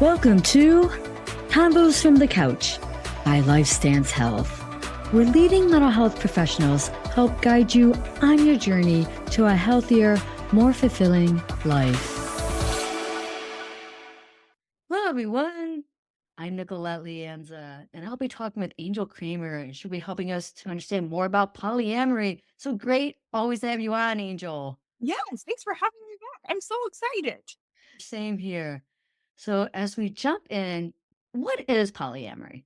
Welcome to Combos from the Couch by LifeStance Health, where leading mental health professionals help guide you on your journey to a healthier, more fulfilling life. Hello, everyone. I'm Nicolette Leanza, and I'll be talking with Angel Kramer, and she'll be helping us to understand more about polyamory. So great. Always have you on, Angel. Yes, thanks for having me back. I'm so excited. Same here. So as we jump in, what is polyamory?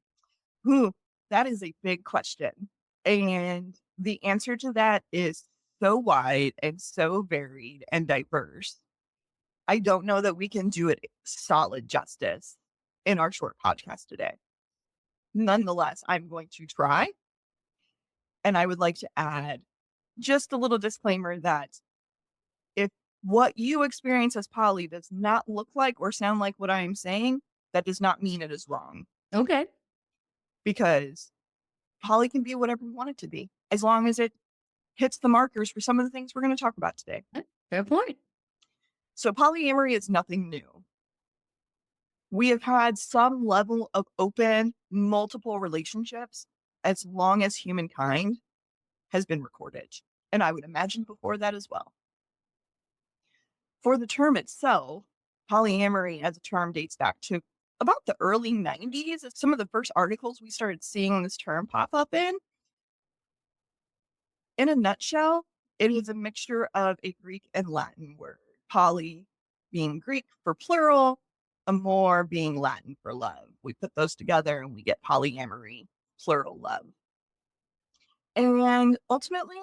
Ooh, that is a big question. And the answer to that is so wide and so varied and diverse. I don't know that we can do it solid justice in our short podcast today. Nonetheless, I'm going to try. And I would like to add just a little disclaimer that if what you experience as poly does not look like or sound like what I am saying, that does not mean it is wrong. Okay. Because poly can be whatever we want it to be, as long as it hits the markers for some of the things we're going to talk about today. Fair point. So polyamory is nothing new. We have had some level of open, multiple relationships as long as humankind has been recorded. And I would imagine before that as well. For the term itself, polyamory as a term dates back to about the early 90s. Some of the first articles we started seeing this term pop up in. In a nutshell, it is a mixture of a Greek and Latin word, poly being Greek for plural, amor being Latin for love. We put those together and we get polyamory, plural love. And ultimately,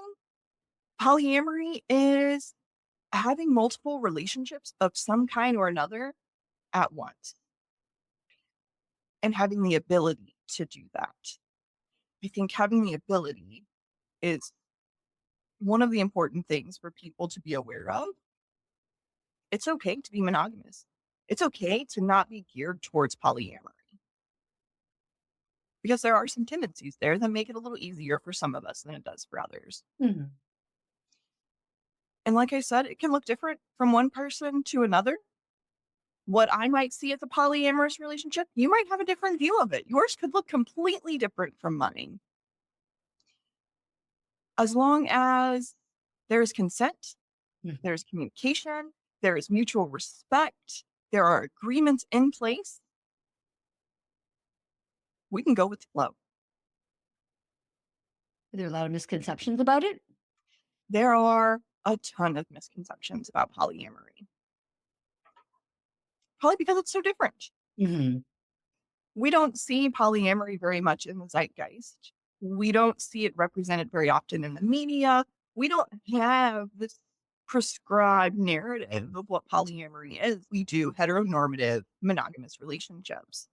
polyamory is having multiple relationships of some kind or another at once and having the ability to do that. I think having the ability is one of the important things for people to be aware of. It's okay to be monogamous. It's okay to not be geared towards polyamory because there are some tendencies there that make it a little easier for some of us than it does for others. Mhm. And like I said, it can look different from one person to another. What I might see as a polyamorous relationship, you might have a different view of it. Yours could look completely different from mine. As long as there is consent, Mhm. there's communication, there is mutual respect, there are agreements in place, we can go with the flow. Are there a lot of misconceptions about it? There are a ton of misconceptions about polyamory, probably because it's so different. Hmm. We don't see polyamory very much in the zeitgeist. We don't see it represented very often in the media. We don't have this prescribed narrative of what polyamory is. We do heteronormative monogamous relationships.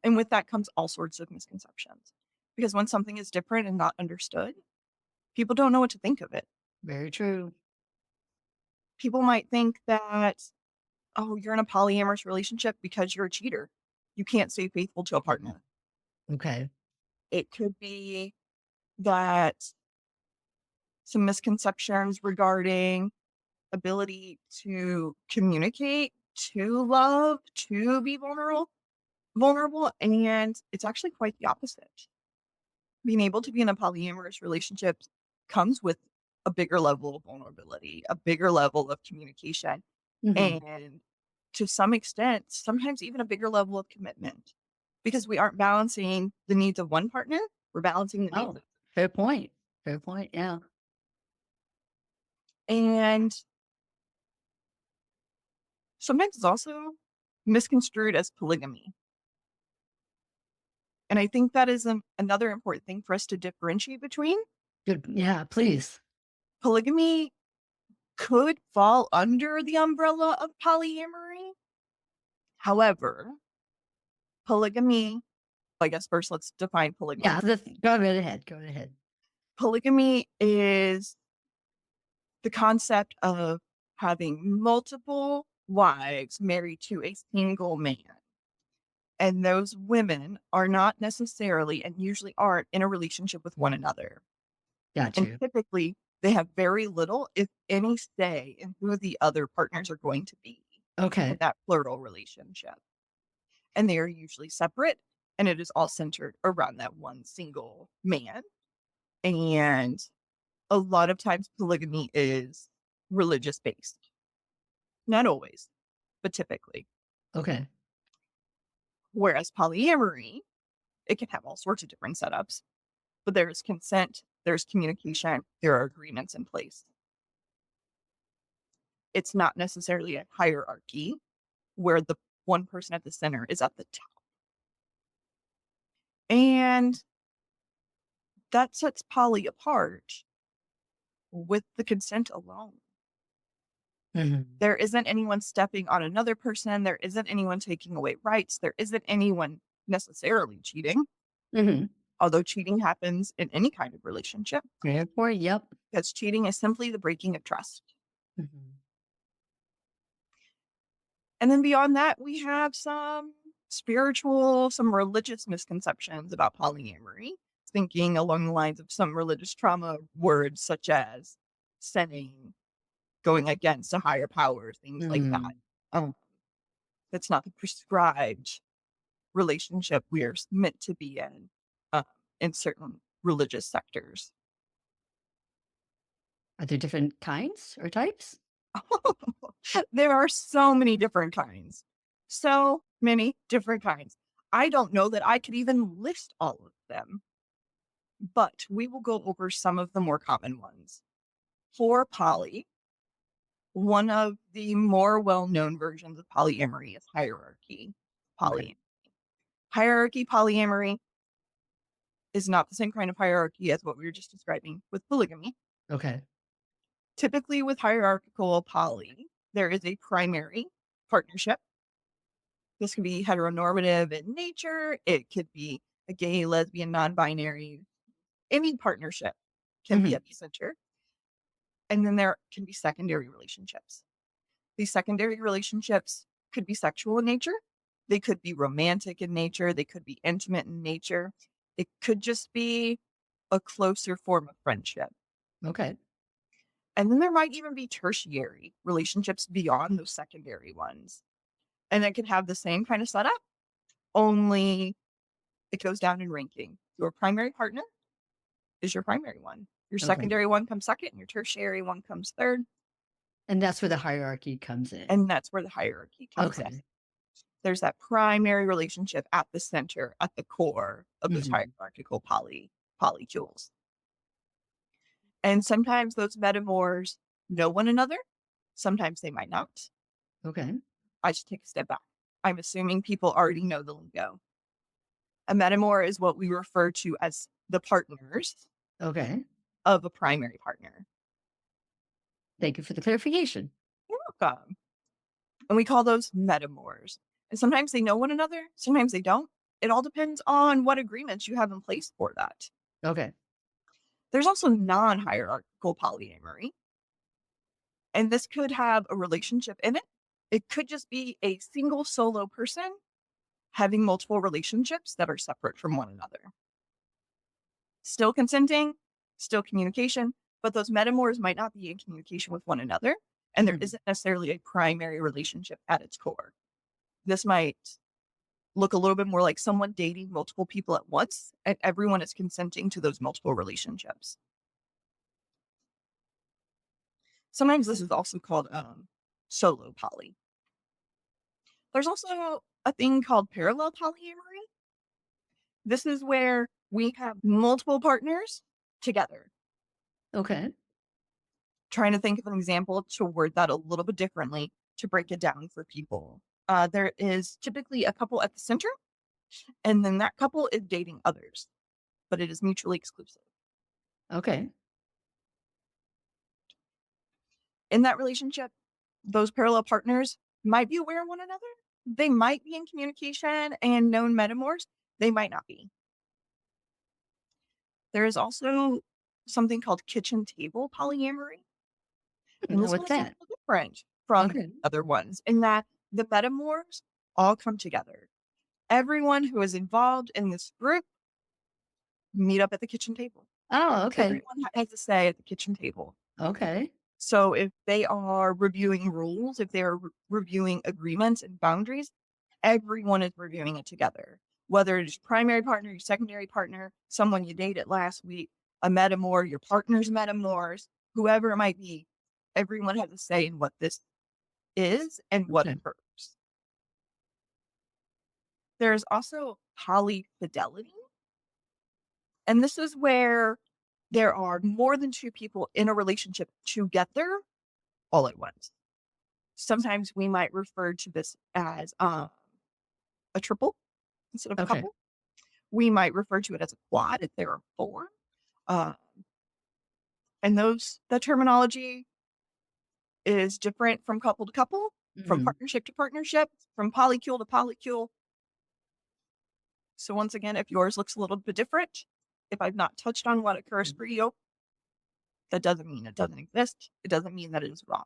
And with that comes all sorts of misconceptions. Because when something is different and not understood, people don't know what to think of it. Very true. People might think that, oh, you're in a polyamorous relationship because you're a cheater. You can't stay faithful to a partner. Okay. It could be that some misconceptions regarding ability to communicate, to love, to be vulnerable, and it's actually quite the opposite. Being able to be in a polyamorous relationship comes with a bigger level of vulnerability, a bigger level of communication, Hmm. and to some extent, sometimes even a bigger level of commitment because we aren't balancing the needs of one partner, we're balancing the needs Oh, of, fair point. Fair point. Yeah. and sometimes it's also misconstrued as polygamy. And I think that is another important thing for us to differentiate between. Good. Yeah, please. Polygamy could fall under the umbrella of polyamory. However, polygamy, I guess first let's define polygamy. Yeah. Go right ahead. Go right ahead. Polygamy is the concept of having multiple wives married to a single man. And those women are not necessarily and usually aren't in a relationship with one another. Got And you. typically, they have very little, if any, say in who the other partners are going to be. in Okay. that plural relationship. And they are usually separate, and it is all centered around that one single man. And a lot of times polygamy is religious based. Not always, but typically. Okay. Whereas polyamory, it can have all sorts of different setups, but there's consent, there's communication, there are agreements in place. It's not necessarily a hierarchy where the one person at the center is at the top. And that sets poly apart with the consent alone. Mhm. There isn't anyone stepping on another person. There isn't anyone taking away rights. There isn't anyone necessarily cheating, Mhm. although cheating happens in any kind of relationship, Therefore, yep. because cheating is simply the breaking of trust. Mhm. And then beyond that, we have some spiritual, some religious misconceptions about polyamory, thinking along the lines of some religious trauma words such as sinning, going against a higher power, things like that. Mm. Um, that's not the prescribed relationship we're meant to be uh, in certain religious sectors. Are there different kinds or types? There are so many different kinds. So many different kinds. I don't know that I could even list all of them, but we will go over some of the more common ones. For poly, one of the more well-known versions of polyamory is hierarchy Okay. poly. Hierarchy polyamory is not the same kind of hierarchy as what we were just describing with polygamy. Okay. Typically, with hierarchical poly, there is a primary partnership. This can be heteronormative in nature. It could be a gay, lesbian, non binary. Any partnership can be Mhm. at the center. And then there can be secondary relationships. These secondary relationships could be sexual in nature. They could be romantic in nature. They could be intimate in nature. It could just be a closer form of friendship. Okay. And then there might even be tertiary relationships beyond those secondary ones. And it could have the same kind of setup, only it goes down in ranking. Your primary partner is your primary one. Your Okay. secondary one comes second, and your tertiary one comes third. And that's where the hierarchy comes in. And that's where the hierarchy comes in. Okay. There's that primary relationship at the center, at the core of those Mhm. hierarchical polycules. And sometimes those metamors know one another. Sometimes they might not. Okay. I should take a step back. I'm assuming people already know the lingo. A metamor is what we refer to as the partners Okay. of a primary partner. Thank you for the clarification. You're welcome. And we call those metamors. And sometimes they know one another, sometimes they don't. It all depends on what agreements you have in place for that. Okay. There's also non hierarchical polyamory, and this could have a relationship in it. It could just be a single solo person having multiple relationships that are separate from one another. Still consenting, still communication, but those metamors might not be in communication with one another, and there Mhm. isn't necessarily a primary relationship at its core. This might look a little bit more like someone dating multiple people at once, and everyone is consenting to those multiple relationships. Sometimes this is also called solo poly. There's also a thing called parallel polyamory. This is where we have multiple partners together. Okay. Trying to think of an example to word that a little bit differently to break it down for people. There is typically a couple at the center, and then that couple is dating others, but it is mutually exclusive. Okay. In that relationship, those parallel partners might be aware of one another. They might be in communication and known metamors. They might not be. There is also something called kitchen table polyamory. And this one What's is a that? little different from Okay. other ones in that the metamors all come together. Everyone who is involved in this group meet up at the kitchen table. Oh, okay. Everyone has a say at the kitchen table. Okay. So if they are reviewing rules, if they're reviewing agreements and boundaries, everyone is reviewing it together. Whether it's your primary partner, your secondary partner, someone you dated last week, a metamor, your partner's metamors, whoever it might be, everyone has a say in what this is and what Okay. occurs. There's also polyfidelity, and this is where there are more than two people in a relationship together all at once. Sometimes we might refer to this as a triple instead of a Okay. couple. We might refer to it as a quad if there are four. Uh, and that terminology is different from couple to couple, from Mhm. partnership to partnership, from polycule to polycule. So once again, if yours looks a little bit different, if I've not touched on what occurs for you, that doesn't mean it doesn't exist. It doesn't mean that it is wrong.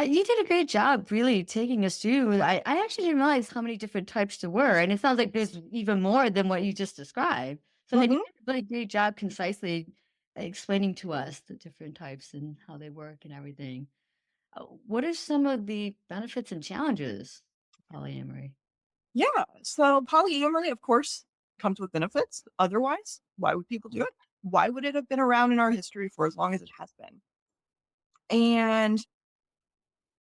You did a great job really taking us through. I actually didn't realize how many different types there were. And it sounds like there's even more than what you just described. So you did Hmm. a really great job concisely explaining to us the different types and how they work and everything. What are some of the benefits and challenges of polyamory? Yeah. So polyamory, of course, comes with benefits. Otherwise, why would people do it? Why would it have been around in our history for as long as it has been? And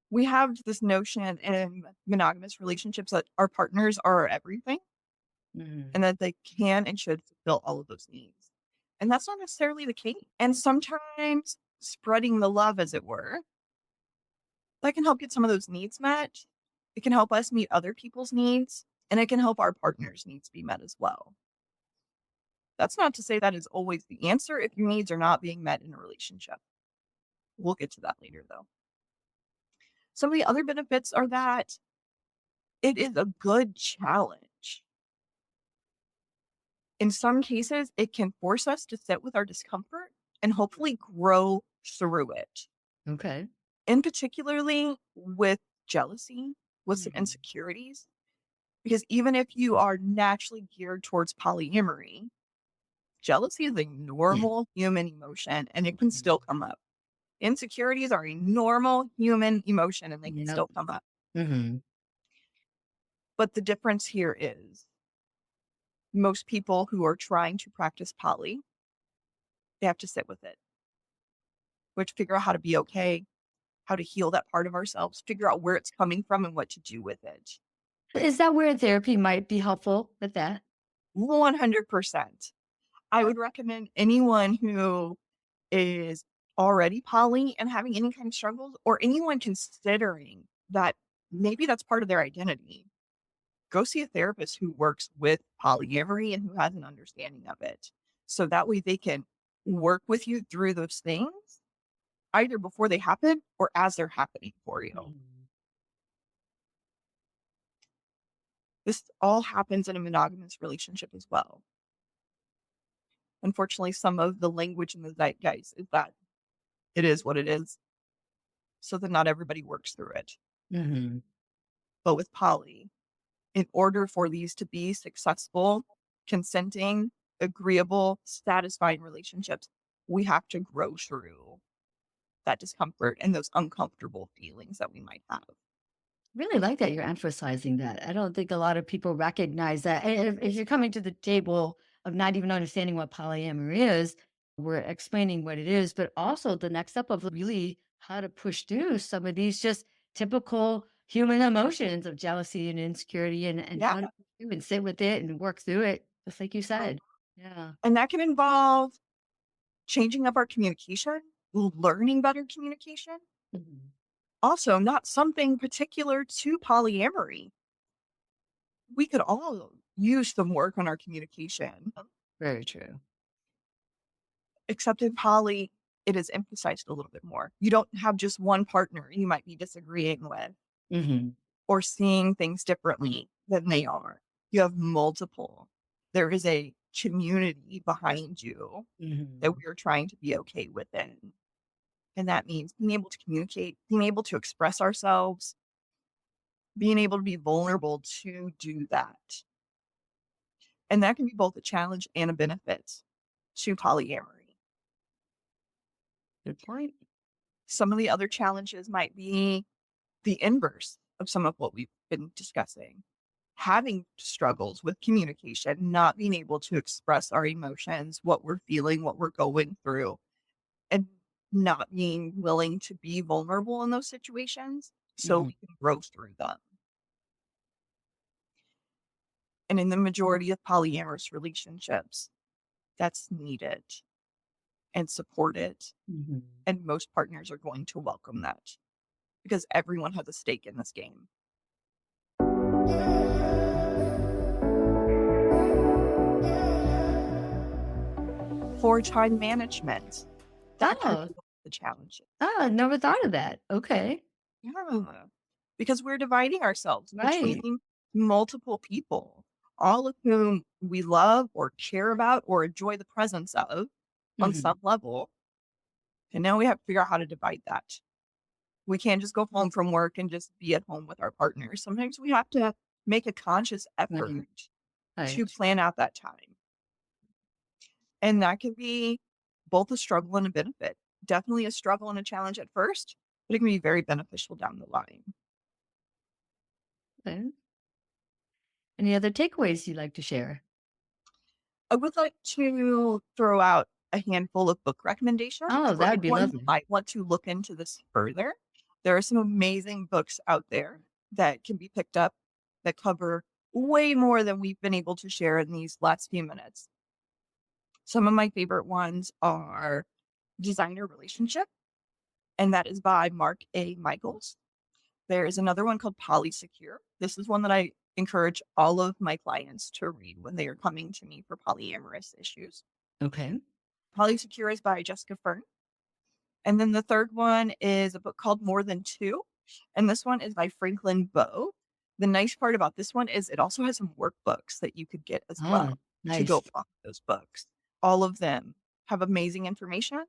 we have this notion in monogamous relationships that our partners are everything and Mhm. that they can and should fulfill all of those needs. And that's not necessarily the case. And sometimes spreading the love, as it were, that can help get some of those needs met. It can help us meet other people's needs and it can help our partner's needs be met as well. That's not to say that is always the answer if your needs are not being met in a relationship. We'll get to that later, though. Some of the other benefits are that it is a good challenge. In some cases, it can force us to sit with our discomfort and hopefully grow through it. Okay. And particularly with jealousy, with some Mhm. insecurities, because even if you are naturally geared towards polyamory, jealousy is a normal human emotion and it can still come up. Insecurities are a normal human emotion and they can Yep. still come up. Mhm. But the difference here is most people who are trying to practice poly, they have to sit with it, which figure out how to be okay, how to heal that part of ourselves, figure out where it's coming from and what to do with it. Is that where therapy might be helpful with that? 100%. I would recommend anyone who is already poly and having any kind of struggles, or anyone considering that maybe that's part of their identity, go see a therapist who works with polyamory and who has an understanding of it. So that way they can work with you through those things either before they happen or as they're happening for you. Mhm. This all happens in a monogamous relationship as well. Unfortunately, some of the language in the zeitgeist is that it is what it is, so that not everybody works through it. Mhm. But with poly, in order for these to be successful, consenting, agreeable, satisfying relationships, we have to grow through that discomfort and those uncomfortable feelings that we might have. Really like that you're emphasizing that. I don't think a lot of people recognize that. And if you're coming to the table of not even understanding what polyamory is, we're explaining what it is, but also the next step of really how to push through some of these just typical human emotions of jealousy and insecurity and Yeah. how to push through and sit with it and work through it, just like you said. Yeah. And that can involve changing up our communication, learning better communication. Mhm. Also, not something particular to polyamory. We could all use some work on our communication, Very true. except in poly, it is emphasized a little bit more. You don't have just one partner you might be disagreeing with Hmm. or seeing things differently than they are. You have multiple. There is a community behind you that Hmm. we are trying to be okay within. And that means being able to communicate, being able to express ourselves, being able to be vulnerable to do that. And that can be both a challenge and a benefit to polyamory. Good point. Some of the other challenges might be the inverse of some of what we've been discussing. Having struggles with communication, not being able to express our emotions, what we're feeling, what we're going through, and not being willing to be vulnerable in those situations so Mhm. we can grow through them. And in the majority of polyamorous relationships, that's needed and supported. Mhm. And most partners are going to welcome that because everyone has a stake in this game. For time management, that could Oh, be one of the challenges. never thought of that. Okay. Yeah, because we're dividing ourselves Right. between multiple people, all of whom we love or care about or enjoy the presence of on Mhm. some level. And now we have to figure out how to divide that. We can't just go home from work and just be at home with our partners. Sometimes we have to make a conscious effort Right. to Right. plan out that time. And that can be both a struggle and a benefit. Definitely a struggle and a challenge at first, but it can be very beneficial down the line. Okay. Any other takeaways you'd like to share? I would like to throw out a handful of book recommendations Oh, for that would be anyone who lovely. might want to look into this further. There are some amazing books out there that can be picked up that cover way more than we've been able to share in these last few minutes. Some of my favorite ones are Designer Relationship, and that is by Mark A. Michaels. There is another one called Polysecure. This is one that I encourage all of my clients to read when they are coming to me for polyamorous issues. Okay. Polysecure is by Jessica Fern. And then the third one is a book called More Than Two. And this one is by Franklin Bow. The nice part about this one is it also has some workbooks that you could get as Oh, well to go nice. along with those books. All of them have amazing information.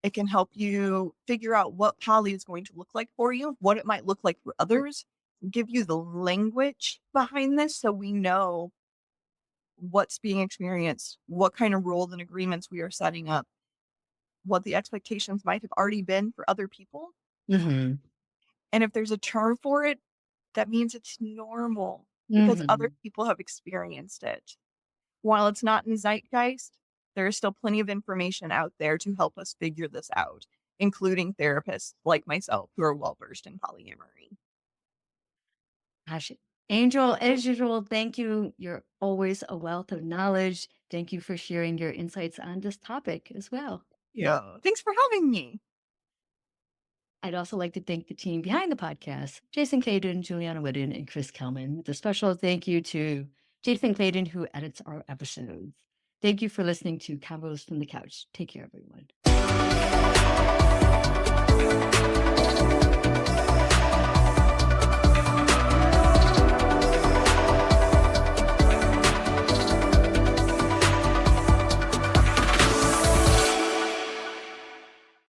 It can help you figure out what poly is going to look like for you, what it might look like for others, give you the language behind this so we know what's being experienced, what kind of rules and agreements we are setting up, what the expectations might have already been for other people. Mhm. And if there's a term for it, that means it's normal because other Mhm. people have experienced it. While it's not in zeitgeist, there is still plenty of information out there to help us figure this out, including therapists like myself who are well versed in polyamory. Gosh. Angel, as usual, thank you. You're always a wealth of knowledge. Thank you for sharing your insights on this topic as well. Yeah. Thanks for having me. I'd also like to thank the team behind the podcast, Jason Clayton, Juliana Whitten, and Chris Kelman. With a special thank you to Jason Clayton, who edits our episodes. Thank you for listening to Combos from the Couch. Take care, everyone.